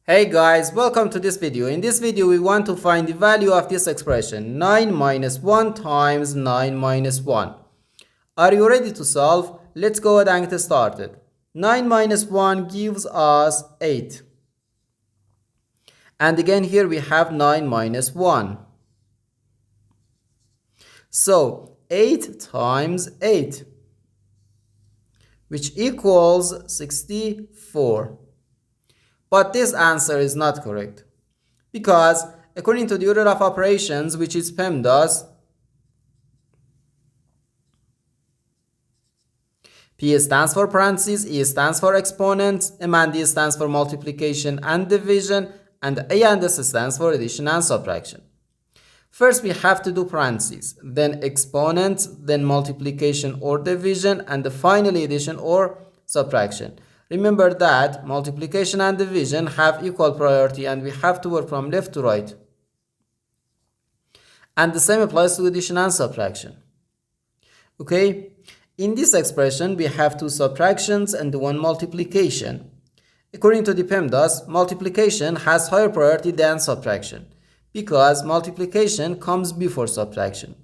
Hey guys, welcome to this video. In this video, we want to find the value of this expression 9 minus 1 times 9 minus 1. Are you ready to solve? Let's go ahead and get started. 9 minus 1 gives us 8. And again here we have 9 minus 1. So 8 times 8, which equals 64. But this answer is not correct, because according to the order of operations, which is PEMDAS, P stands for parentheses, E stands for exponents, M and D stands for multiplication and division, and A and S stands for addition and subtraction. First we have to do parentheses, then exponents, then multiplication or division, and finally addition or subtraction. Remember that multiplication and division have equal priority and we have to work from left to right. And the same applies to addition and subtraction. Okay, in this expression we have two subtractions and one multiplication. According to the PEMDAS, multiplication has higher priority than subtraction because multiplication comes before subtraction.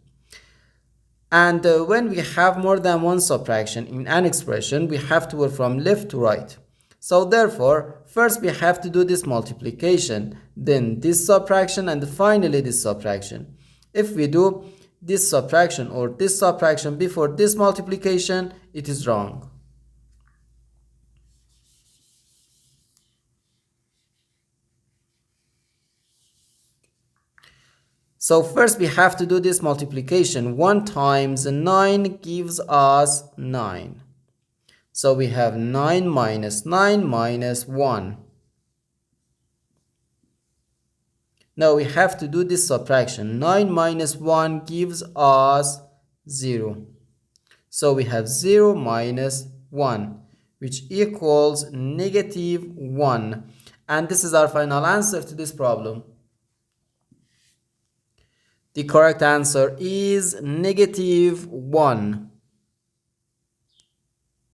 And when we have more than one subtraction in an expression, we have to work from left to right. So therefore, first we have to do this multiplication, then this subtraction, and finally this subtraction. If we do this subtraction or this subtraction before this multiplication, it is wrong. So first we have to do this multiplication. 1 times 9 gives us 9. So we have 9 minus 9 minus 1. Now we have to do this subtraction. 9 minus 1 gives us 0. So we have 0 minus 1, which equals negative 1. And this is our final answer to this problem. The correct answer is negative 1.